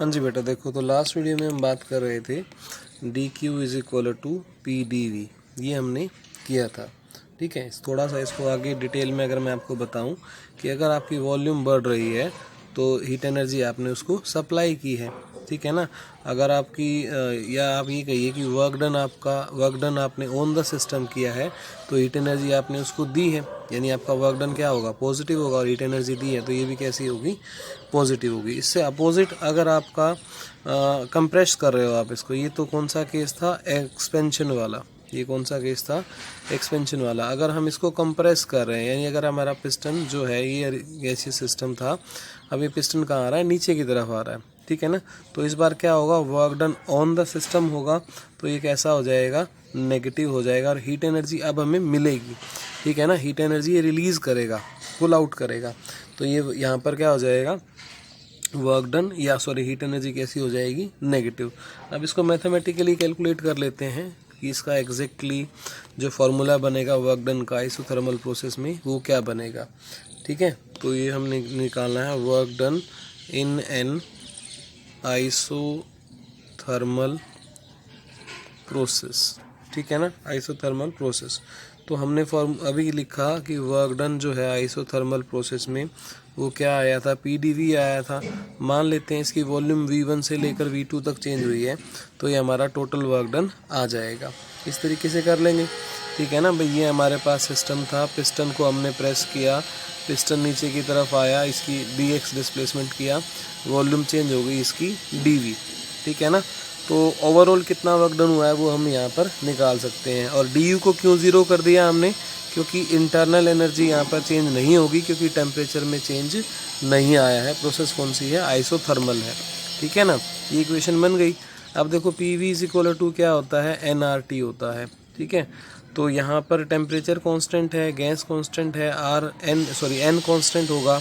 हाँ जी बेटा, देखो तो लास्ट वीडियो में हम बात कर रहे थे D Q is equal to P D V, ये हमने किया था। ठीक है, थोड़ा सा इसको आगे डिटेल में अगर मैं आपको बताऊं कि अगर आपकी वॉल्यूम बढ़ रही है तो हीट एनर्जी आपने उसको सप्लाई की है। ठीक है ना। अगर आपकी या आप ये कहिए कि वर्क डन आपने ऑन द सिस्टम किया है तो हीट एनर्जी आपने उसको दी है, यानी आपका वर्क डन क्या होगा, पॉजिटिव होगा। और हीट एनर्जी दी है तो ये भी कैसी होगी, पॉजिटिव होगी। इससे अपोजिट अगर आपका कंप्रेस कर रहे हो आप इसको, ये तो कौन सा केस था, एक्सपेंशन वाला। ये कौन सा केस था, एक्सपेंशन वाला। अगर हम इसको कंप्रेस कर रहे हैं, यानी अगर हमारा पिस्टन जो है ये गैसीय सिस्टम था, अब ये पिस्टन कहाँ आ रहा है, नीचे की तरफ आ रहा है। ठीक है ना। तो इस बार क्या होगा, work done on the system होगा तो ये कैसा हो जाएगा, नेगेटिव हो जाएगा। और हीट एनर्जी अब हमें मिलेगी। ठीक है ना, हीट एनर्जी ये रिलीज करेगा, पुल आउट करेगा। तो ये यहाँ पर क्या हो जाएगा, वर्क डन या सॉरी हीट एनर्जी कैसी हो जाएगी, नेगेटिव। अब इसको मैथमेटिकली कैलकुलेट कर लेते हैं कि इसका एग्जैक्टली जो फॉर्मूला बनेगा वर्क डन का आइसोथर्मल प्रोसेस में वो क्या बनेगा। ठीक है, तो ये हमने निकालना है work done in an isothermal process. ठीक है ना, आइसोथर्मल प्रोसेस। तो हमने फॉर्म अभी लिखा कि वर्क डन जो है आइसोथर्मल प्रोसेस में वो क्या आया था, पीडीवी आया था। मान लेते हैं इसकी वॉल्यूम V1 से लेकर V2 तक चेंज हुई है तो ये हमारा टोटल वर्क डन आ जाएगा। इस तरीके से कर लेंगे। ठीक है ना भाई, ये हमारे पास सिस्टम था, पिस्टन को हमने प्रेस किया, पिस्टन नीचे की तरफ आया, इसकी dx डिस्प्लेसमेंट किया, वॉल्यूम चेंज हो गई इसकी dv। ठीक है ना। तो ओवरऑल कितना वर्क डन हुआ है वो हम यहाँ पर निकाल सकते हैं। और du को क्यों ज़ीरो कर दिया हमने, क्योंकि इंटरनल एनर्जी यहाँ पर चेंज नहीं होगी, क्योंकि टेम्परेचर में चेंज नहीं आया है। प्रोसेस कौन सी है, आइसोथर्मल है। ठीक है ना, ये इक्वेशन बन गई। अब देखो P V is equal to क्या होता है, NRT होता है। ठीक है, तो यहाँ पर टेम्परेचर कांस्टेंट है, गैस कांस्टेंट है, एन कांस्टेंट होगा।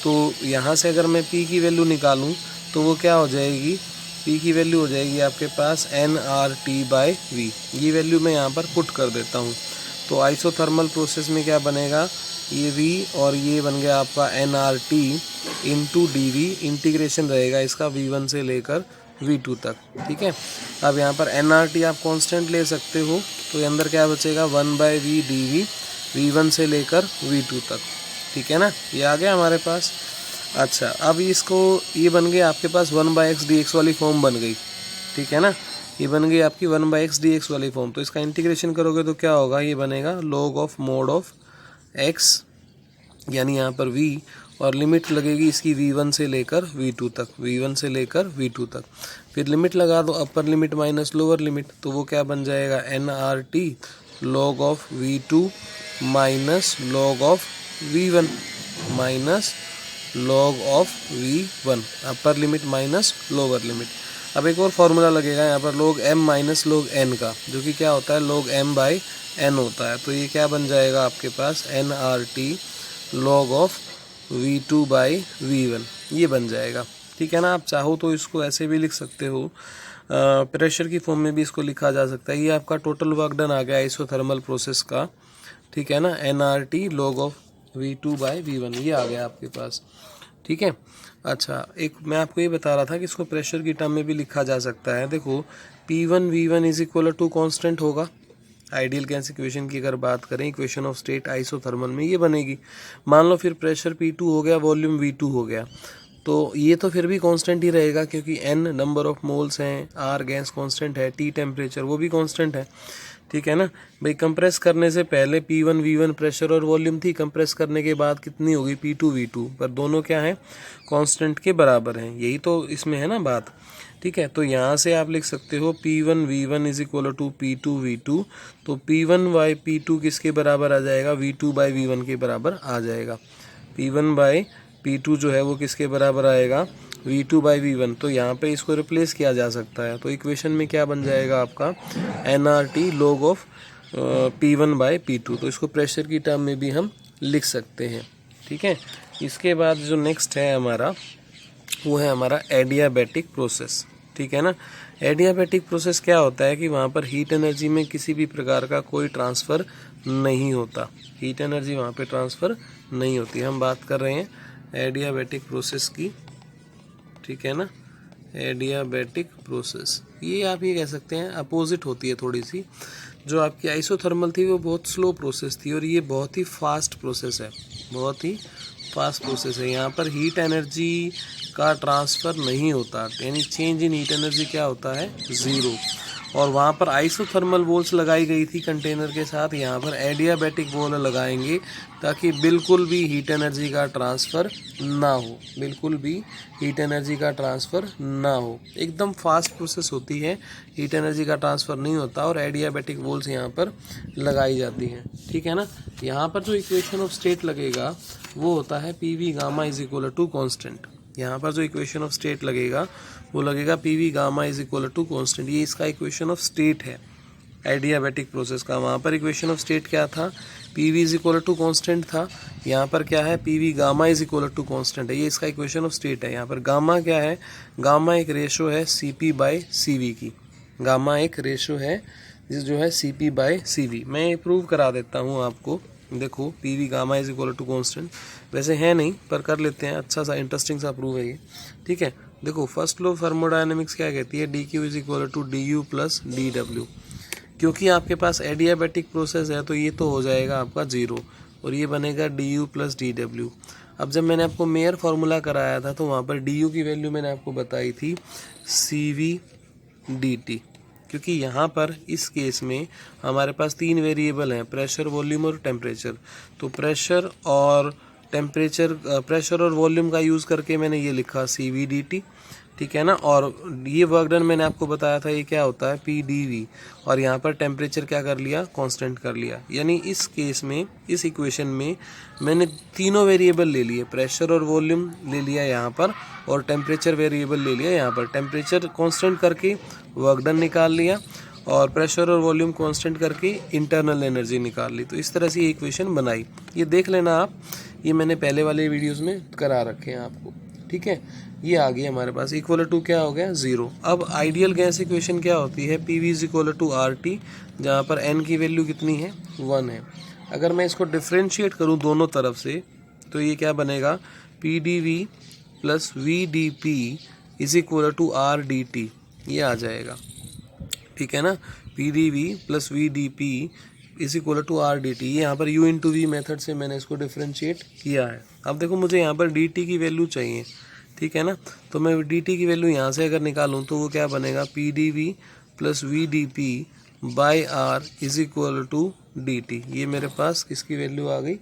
तो यहाँ से अगर मैं P की वैल्यू निकालूँ तो वो क्या हो जाएगी, P की वैल्यू हो जाएगी आपके पास NRT/V। ये वैल्यू मैं यहाँ पर पुट कर देता हूँ। तो आइसोथर्मल प्रोसेस में क्या बनेगा, ये V और ये बन गया आपका NRT इंटू DV। इंटीग्रेशन रहेगा इसका V1 से लेकर V2 तक। ठीक है, अब यहाँ पर NRT आप कांस्टेंट ले सकते हो तो ये अंदर क्या बचेगा, 1/V DV, V1 से लेकर V2 तक। ठीक है ना, ये आ गया हमारे पास। अच्छा, अब इसको ये बन गई आपके पास 1/x dx वाली फॉर्म बन गई। ठीक है ना, ये बन गई आपकी 1/x dx वाली फॉर्म। तो इसका इंटीग्रेशन करोगे तो क्या होगा, ये बनेगा log of mode of x, यानी यहाँ पर v, और लिमिट लगेगी इसकी V1 से लेकर V2 तक, V1 से लेकर V2 तक। फिर लिमिट लगा दो, upper limit minus lower limit, तो वो क्या बन जाएगा, NRT log of V2 minus log of V1 minus log of V1, upper limit minus lower limit. अब एक और फॉर्मूला लगेगा यहाँ पर log m minus log n का, जो कि क्या होता है, log m/n होता है। तो ये क्या बन जाएगा आपके पास, NRT log ऑफ V2/V1, ये बन जाएगा। ठीक है ना, आप चाहो तो इसको ऐसे भी लिख सकते हो, प्रेशर की फॉर्म में भी इसको लिखा जा सकता है। ये आपका टोटल वर्क डन आ गया आइसोथर्मल प्रोसेस का। ठीक है ना, NRT log ऑफ V2/V1 ये आ गया आपके पास। ठीक है। अच्छा, एक मैं आपको ये बता रहा था कि इसको प्रेशर की टर्म में भी लिखा जा सकता है। देखो P1 V1 is equal to constant होगा। आइडियल गैस इक्वेशन की अगर बात करें, इक्वेशन ऑफ स्टेट आइसोथर्मल में ये बनेगी। मान लो फिर प्रेशर P2 हो गया, वॉल्यूम V2 हो गया, तो ये तो फिर भी कांस्टेंट ही रहेगा, क्योंकि N नंबर ऑफ मोल्स हैं, R गैस कांस्टेंट है, T टेम्परेचर वो भी कांस्टेंट है। ठीक है ना भाई, कंप्रेस करने से पहले P1 V1 प्रेशर और वॉल्यूम थी, कंप्रेस करने के बाद कितनी होगी, P2 V2, पर दोनों क्या है, कांस्टेंट के बराबर हैं। यही तो इसमें है ना बात। ठीक है, तो यहाँ से आप लिख सकते हो P1 V1 is equal to P2 V2। तो P1/P2 किसके बराबर आ जाएगा, V2/V1 के बराबर आ जाएगा। P1/P2 जो है वो किसके बराबर आएगा, V2/V1। तो यहाँ पे इसको रिप्लेस किया जा सकता है। तो इक्वेशन में क्या बन जाएगा आपका, NRT log ऑफ P1/P2। तो इसको प्रेशर की टर्म में भी हम लिख सकते हैं। ठीक है, इसके बाद जो नेक्स्ट है हमारा, वो है हमारा एडियाबैटिक प्रोसेस। ठीक है ना, एडियाबैटिक प्रोसेस क्या होता है कि वहाँ पर हीट एनर्जी में किसी भी प्रकार का कोई ट्रांसफ़र नहीं होता। हीट एनर्जी वहाँ पे ट्रांसफ़र नहीं होती। हम बात कर रहे हैं एडियाबैटिक प्रोसेस की। ठीक है ना, एडियाबैटिक प्रोसेस। ये आप ये कह सकते हैं अपोजिट होती है थोड़ी सी। जो आपकी आइसोथर्मल थी वो बहुत स्लो प्रोसेस थी और ये बहुत ही फास्ट प्रोसेस है, बहुत ही फास्ट प्रोसेस है। यहाँ पर हीट एनर्जी का ट्रांसफ़र नहीं होता, यानी चेंज इन हीट एनर्जी क्या होता है, ज़ीरो। और वहाँ पर आइसोथर्मल वॉल्स लगाई गई थी कंटेनर के साथ, यहाँ पर एडियाबैटिक वॉल लगाएंगे ताकि बिल्कुल भी हीट एनर्जी का ट्रांसफ़र ना हो, बिल्कुल भी हीट एनर्जी का ट्रांसफ़र ना हो। एकदम फास्ट प्रोसेस होती है, हीट एनर्जी का ट्रांसफ़र नहीं होता और एडियाबैटिक वॉल्स यहाँ पर लगाई जाती हैं, ठीक है ना। यहाँ पर जो इक्वेशन ऑफ स्टेट लगेगा वो होता है P V gamma is equal to constant. यहाँ पर जो इक्वेशन ऑफ स्टेट लगेगा वो लगेगा P V gamma is equal to constant. ये इसका इक्वेशन ऑफ स्टेट है एडियाबैटिक प्रोसेस का। वहाँ पर इक्वेशन ऑफ स्टेट क्या था, P V is equal to constant था। यहाँ पर क्या है, P V gamma is equal to constant है। ये इसका इक्वेशन ऑफ स्टेट है। यहाँ पर गामा क्या है, गामा एक रेशो है C P by C V की। गामा एक रेशो है जो है C P by C V. मैं प्रूव करा देता हूँ आपको, देखो P V gamma is equal to constant, वैसे है नहीं पर कर लेते हैं, अच्छा सा इंटरेस्टिंग सा प्रूव है ये, ठीक है। देखो फर्स्ट लॉ थर्मोडायनेमिक्स क्या कहती है, D Q is equal to D U plus D W. क्योंकि आपके पास एडियाबैटिक प्रोसेस है तो ये तो हो जाएगा आपका जीरो और ये बनेगा D U plus D W. अब जब मैंने आपको मेयर फार्मूला कराया था तो वहाँ पर डी यू की वैल्यू मैंने आपको बताई थी सी वी डी टी, क्योंकि यहाँ पर इस केस में हमारे पास तीन वेरिएबल हैं, प्रेशर, वॉल्यूम और टेम्परेचर। तो प्रेशर और टेम्परेचर, प्रेशर और वॉल्यूम का यूज़ करके मैंने ये लिखा सी वी डी टी, ठीक है ना। और ये वर्क डन मैंने आपको बताया था ये क्या होता है, पी डी वी। और यहाँ पर टेम्परेचर क्या कर लिया, कांस्टेंट कर लिया। यानी इस केस में, इस इक्वेशन में मैंने तीनों वेरिएबल ले लिए, प्रेशर और वॉल्यूम ले लिया यहाँ पर और टेम्परेचर वेरिएबल ले लिया यहाँ पर। टेम्परेचर कांस्टेंट करके वर्क डन निकाल लिया और प्रेशर और वॉल्यूम कांस्टेंट करके इंटरनल एनर्जी निकाल ली। तो इस तरह से ये इक्वेशन बनाई। ये देख लेना आप, ये मैंने पहले वाले वीडियोस में करा रखे हैं आपको, ठीक है। ये आ गई हमारे पास, इक्वल टू क्या हो गया, जीरो। अब आइडियल गैस इक्वेशन क्या होती है, P V is equal to R T, जहाँ पर एन की वैल्यू कितनी है, 1 है। अगर मैं इसको डिफ्रेंशिएट करूँ दोनों तरफ से तो ये क्या बनेगा, P D V plus V D P is equal to R D T, ये आ जाएगा, ठीक है ना। P D V plus V D P is equal to R D T. यहाँ पर यू इंटू वी मेथड से मैंने इसको डिफ्रेंशिएट किया है। अब देखो मुझे यहाँ पर डी टी की वैल्यू चाहिए, ठीक है ना। तो मैं डी टी की वैल्यू यहाँ से अगर निकालूँ तो वो क्या बनेगा, P D V plus V D P by R is equal to D T. ये मेरे पास किसकी वैल्यू आ गई,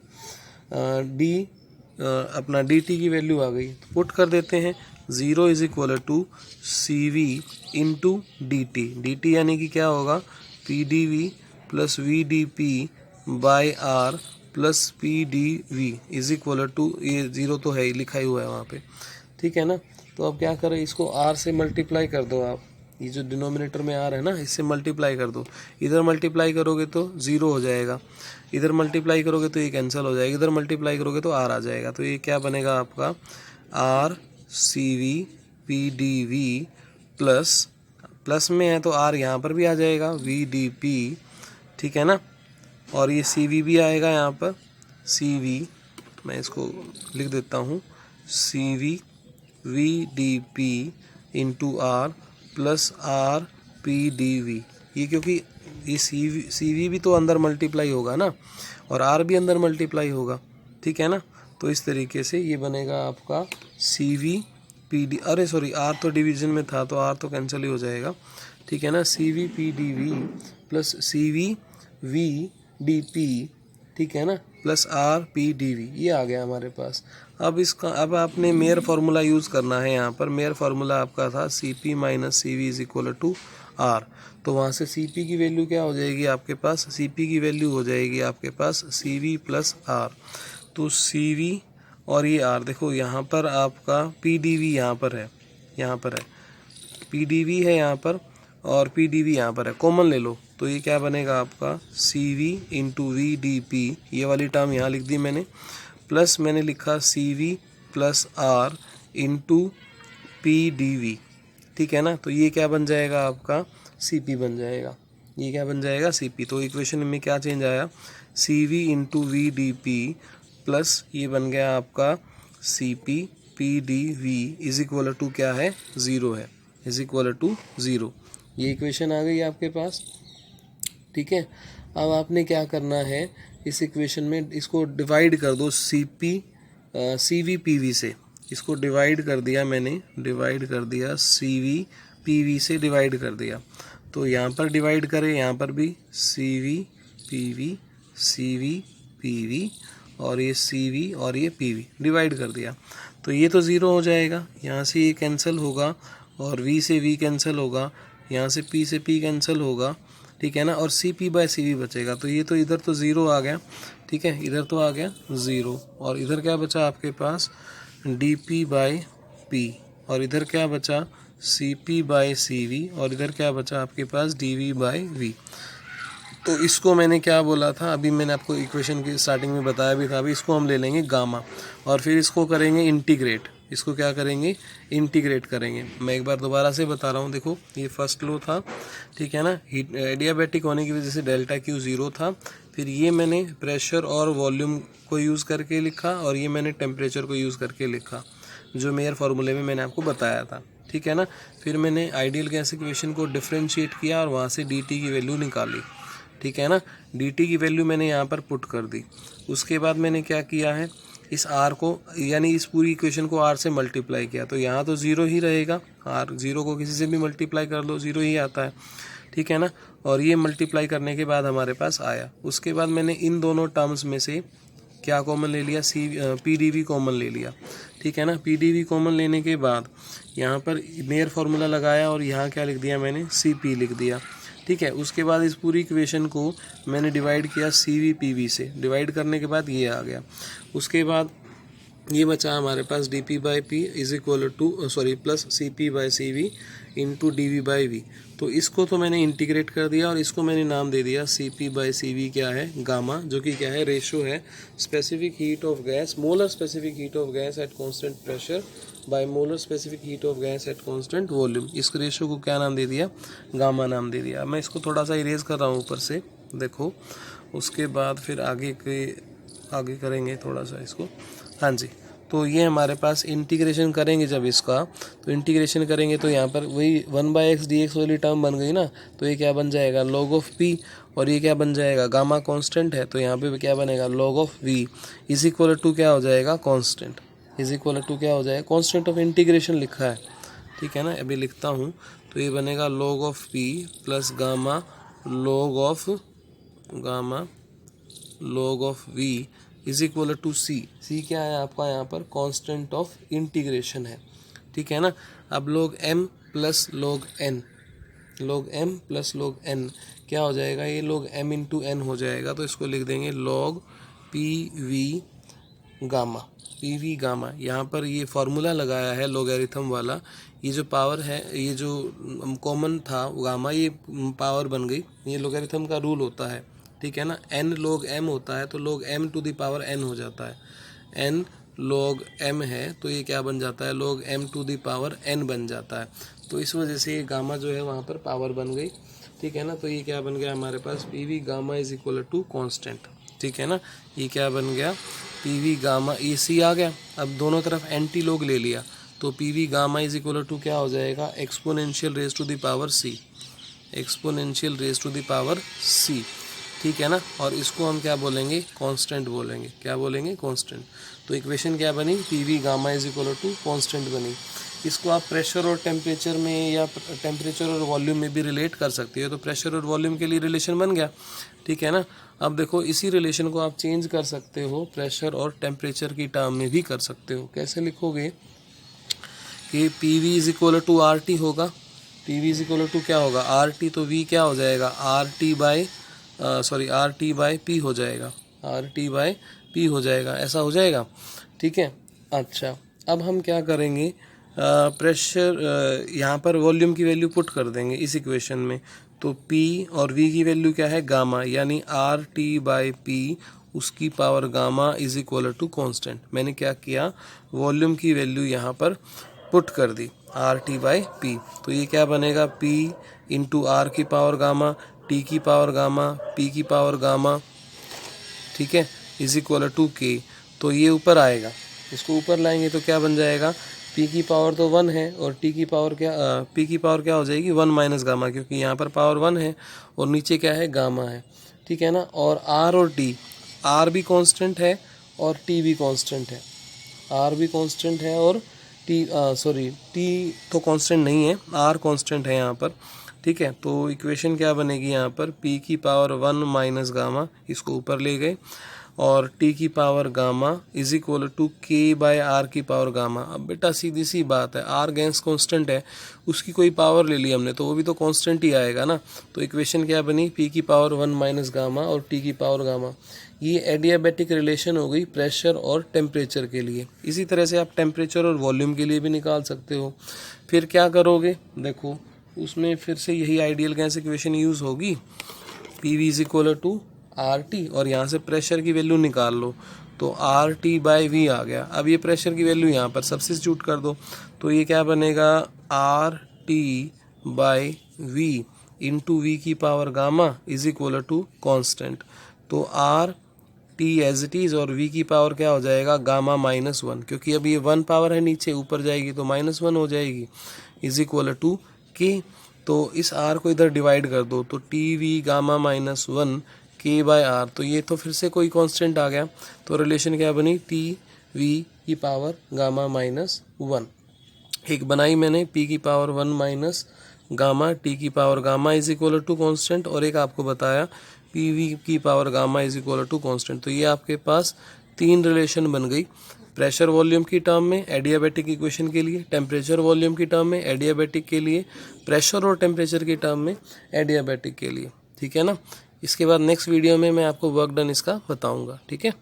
अपना डी टी की वैल्यू आ गई। तो पुट कर देते हैं, 0 is equal to C V into D T. D T यानी कि क्या होगा, P D V plus V D P by R plus P D V is equal to, ये 0 तो है ही, लिखा ही हुआ है वहाँ पे, ठीक है ना। तो अब क्या करें, इसको आर से मल्टीप्लाई कर दो आप, ये जो डिनोमिनेटर में आर है ना इससे मल्टीप्लाई कर दो। इधर मल्टीप्लाई करोगे तो 0 हो जाएगा, इधर मल्टीप्लाई करोगे तो ये कैंसिल हो जाएगा, इधर मल्टीप्लाई करोगे तो आर आ जाएगा। तो ये क्या बनेगा आपका, R C V P D V plus, plus में है तो आर यहाँ पर भी आ जाएगा, वी डी पी, ठीक है ना। और ये सी वी भी आएगा यहाँ पर, सी वी, मैं इसको लिख देता हूँ, C V V D P into R plus R P D V. ये क्योंकि ये सी वी भी तो अंदर मल्टीप्लाई होगा ना और आर भी अंदर मल्टीप्लाई होगा, ठीक है ना। तो इस तरीके से ये बनेगा आपका सी वी पी डी, अरे सॉरी आर तो डिवीजन में था तो आर तो कैंसिल ही हो जाएगा, ठीक है ना। C V P D V plus C V V D P, ठीक है ना, plus R P D V, ये आ गया हमारे पास। अब इसका, अब आपने मेयर फार्मूला यूज़ करना है। यहाँ पर मेयर फार्मूला आपका था C P minus C V is equal to R. तो वहाँ से सी पी की वैल्यू क्या हो जाएगी आपके पास, सी पी की वैल्यू हो जाएगी आपके पास सी वी प्लस आर। तो सी वी और ये आर, देखो यहाँ पर आपका पी डी वी यहाँ पर है, यहाँ पर है पी डी वी है यहाँ पर और पी डी वी यहाँ पर है, कॉमन ले लो। तो ये क्या बनेगा आपका, C V into V D P, ये वाली टर्म यहाँ लिख दी मैंने, प्लस मैंने लिखा C V plus R into P D V, ठीक है ना। तो ये क्या बन जाएगा आपका, सी पी बन जाएगा। ये क्या बन जाएगा, सी पी। तो इक्वेशन में क्या चेंज आया, C V into V D P plus ये बन गया आपका C P P D V is equal to क्या है, 0 है। Is equal to 0। ये इक्वेशन आ गई आपके पास, ठीक है। अब आपने क्या करना है, इस इक्वेशन में इसको डिवाइड कर दो सी वी पी वी से। इसको डिवाइड कर दिया मैंने, डिवाइड कर दिया सी वी पी वी से डिवाइड कर दिया। तो यहाँ पर डिवाइड करें, यहाँ पर भी सी वी पी वी और ये सी वी और ये पी वी डिवाइड कर दिया। तो ये तो ज़ीरो हो जाएगा, यहाँ से ये कैंसिल होगा और वी से वी कैंसिल होगा, यहाँ से पी से पी कैंसिल होगा, ठीक है ना। और C P by C V बचेगा। तो ये तो इधर तो ज़ीरो आ गया, ठीक है, इधर तो आ गया ज़ीरो। और इधर क्या बचा आपके पास, डी पी बाय पी, और इधर क्या बचा, C P by C V, और इधर क्या बचा आपके पास, डी वी बाय वी। तो इसको मैंने क्या बोला था, अभी मैंने आपको इक्वेशन की स्टार्टिंग में बताया भी था। अभी इसको हम ले लेंगे गामा और फिर इसको करेंगे इंटीग्रेट। इसको क्या करेंगे, इंटीग्रेट करेंगे। मैं एक बार दोबारा से बता रहा हूँ, देखो ये फर्स्ट लो था, ठीक है ना, हीट एडियाबैटिक होने की वजह से डेल्टा क्यू 0 था। फिर ये मैंने प्रेशर और वॉल्यूम को यूज़ करके लिखा और ये मैंने टेम्परेचर को यूज़ करके लिखा, जो मेयर फार्मूले में मैंने आपको बताया था, ठीक है ना। फिर मैंने आइडियल गैस इक्वेशन को डिफ्रेंशिएट किया और वहाँ से डी टी की वैल्यू निकाली, ठीक है ना। dt की वैल्यू मैंने यहाँ पर पुट कर दी। उसके बाद मैंने क्या किया है, इस r को, यानी इस पूरी इक्वेशन को r से मल्टीप्लाई किया। तो यहाँ तो 0 ही रहेगा, r 0 को किसी से भी मल्टीप्लाई कर लो 0 ही आता है, ठीक है ना। और ये मल्टीप्लाई करने के बाद हमारे पास आया। उसके बाद मैंने इन दोनों टर्म्स में से क्या कॉमन ले लिया, पी डी वी कॉमन ले लिया, ठीक है ना। पी डी वी कॉमन लेने के बाद यहाँ पर मेयर फार्मूला लगाया और यहाँ क्या लिख दिया मैंने, सी पी लिख दिया, ठीक है। उसके बाद इस पूरी इक्वेशन को मैंने डिवाइड किया सी वी पी वी से। डिवाइड करने के बाद ये आ गया। उसके बाद ये बचा हमारे पास D P by P is equal to plus C P by C V into D V by V. तो इसको तो मैंने इंटीग्रेट कर दिया और इसको मैंने नाम दे दिया C P by C V, क्या है, गामा, जो कि क्या है, रेशो है specific heat of gas, molar specific heat of gas at constant pressure by molar specific heat of gas at constant volume. इस रेशो को क्या नाम दे दिया, गामा नाम दे दिया। मैं इसको थोड़ा सा इरेज कर रहा हूँ ऊपर से, देखो। उसके बाद फिर आगे करेंगे थोड़ा सा इसको, हाँ जी। तो ये हमारे पास इंटीग्रेशन करेंगे जब इसका, तो इंटीग्रेशन करेंगे तो यहाँ पर वही 1/x dx वाली टर्म बन गई ना। तो ये क्या बन जाएगा, log ऑफ p, और ये क्या बन जाएगा, गामा कांस्टेंट है, तो यहाँ पे क्या बनेगा, log of v is equal to क्या हो जाएगा, कांस्टेंट, इज इक्वल टू क्या हो जाएगा, कांस्टेंट ऑफ इंटीग्रेशन लिखा है, ठीक है ना। अभी लिखता हूँ, तो ये बनेगा log of p plus gamma log of v is equal to C क्या है आपका, यहाँ पर कांस्टेंट ऑफ इंटीग्रेशन है, ठीक है ना। अब log m plus log n क्या हो जाएगा, ये log m इंटू n हो जाएगा। तो इसको लिख देंगे log पी वी गामा। यहाँ पर ये फार्मूला लगाया है लॉगरिथम वाला, ये जो पावर है, ये जो कॉमन था गामा, ये पावर बन गई। ये लॉगरिथम का रूल होता है, ठीक है ना। n log m होता है तो log m to the power n हो जाता है। n log m है तो ये क्या बन जाता है, log m to the power n बन जाता है। तो इस वजह से ये गामा जो है वहाँ पर पावर बन गई, ठीक है ना। तो ये क्या बन गया हमारे पास, P V gamma is equal to constant, ठीक है ना। ये क्या बन गया, पी वी गामा, ये सी आ गया। अब दोनों तरफ एंटी लॉग ले लिया, तो P V gamma is equal to क्या हो जाएगा, exponential raise to the power C, exponential raise to the power C, ठीक है ना। और इसको हम क्या बोलेंगे, कांस्टेंट बोलेंगे, क्या बोलेंगे, कांस्टेंट। तो इक्वेशन क्या बनी, P V gamma is equal to constant बनी। इसको आप प्रेशर और टेम्परेचर में या टेम्परेचर और वॉल्यूम में भी रिलेट कर सकते हो। तो प्रेशर और वॉल्यूम के लिए रिलेशन बन गया, ठीक है ना। अब देखो इसी रिलेशन को आप चेंज कर सकते हो, प्रेशर और टेम्परेचर की टर्म में भी कर सकते हो। कैसे लिखोगे कि P V is equal to R T होगा, P V is equal to क्या होगा, आर टी, तो वी क्या हो जाएगा, आर टी बाय पी हो जाएगा, आर टी बाय पी हो जाएगा, ऐसा हो जाएगा, ठीक है। अच्छा, अब हम क्या करेंगे, प्रेशर यहाँ पर वॉल्यूम की वैल्यू पुट कर देंगे इस इक्वेशन में। तो P और V की वैल्यू क्या है, गामा, यानी आर टी बाई पी उसकी power gamma is equal to constant. मैंने क्या किया, वॉल्यूम की वैल्यू यहाँ पर पुट कर दी, आर टी बाई पी। तो ये क्या बनेगा, P इंटू आर की पावर गामा, T की पावर गामा, P की पावर गामा, ठीक है, इज इक्वल टू के। तो ये ऊपर आएगा, इसको ऊपर लाएंगे तो क्या बन जाएगा, पी की पावर तो 1 है और टी की पावर क्या पी की पावर क्या हो जाएगी 1 माइनस गामा, क्योंकि यहाँ पर पावर 1 है और नीचे क्या है गामा है, ठीक है ना। और आर और टी, आर भी कांस्टेंट है और टी भी कांस्टेंट है, आर भी कांस्टेंट है और टी टी तो कांस्टेंट नहीं है, आर कांस्टेंट है यहाँ पर, ठीक है। तो इक्वेशन क्या बनेगी यहाँ पर, पी की पावर 1 माइनस गामा, इसको ऊपर ले गए, और टी की power gamma is equal to K by R की पावर गामा। अब बेटा सीधी सी बात है, आर गैस कांस्टेंट है, उसकी कोई पावर ले ली हमने तो वो भी तो कांस्टेंट ही आएगा ना। तो इक्वेशन क्या बनी, पी की पावर 1 माइनस गामा और टी की पावर गामा। ये एडियाबैटिक रिलेशन हो गई प्रेशर और टेम्परेचर के लिए। इसी तरह से आप टेम्परेचर और वॉल्यूम के लिए भी निकाल सकते हो। फिर क्या करोगे, देखो उसमें फिर से यही आइडियल गैस इक्वेशन यूज़ होगी, P V is equal to R T, और यहाँ से प्रेशर की वैल्यू निकाल लो तो आर टी बाई वी आ गया। अब ये प्रेशर की वैल्यू यहाँ पर सब्स्टिट्यूट कर दो तो ये क्या बनेगा, R T by V into V की power gamma is equal to constant. तो R T as it is और वी की पावर क्या हो जाएगा गामा -1, क्योंकि अब ये 1 पावर है नीचे, ऊपर जाएगी तो -1 हो जाएगी, इज इक्वल टू के। तो इस आर को इधर डिवाइड कर दो तो टी वी गामा -1 के बाय आर, तो ये तो फिर से कोई कांस्टेंट आ गया। तो रिलेशन क्या बनी, टी वी की पावर गामा -1। एक बनाई मैंने पी की पावर 1 माइनस गामा टी की power gamma is equal to constant, और एक आपको बताया पी वी की power gamma is equal to constant. तो ये आपके पास 3 रिलेशन बन गई, प्रेशर वॉल्यूम की टर्म में एडियाबैटिक इक्वेशन के लिए, टेम्परेचर वॉल्यूम की टर्म में एडियाबैटिक के लिए, प्रेशर और टेम्परेचर की टर्म में एडियाबैटिक के लिए, ठीक है ना। इसके बाद नेक्स्ट वीडियो में मैं आपको वर्क डन इसका बताऊंगा, ठीक है।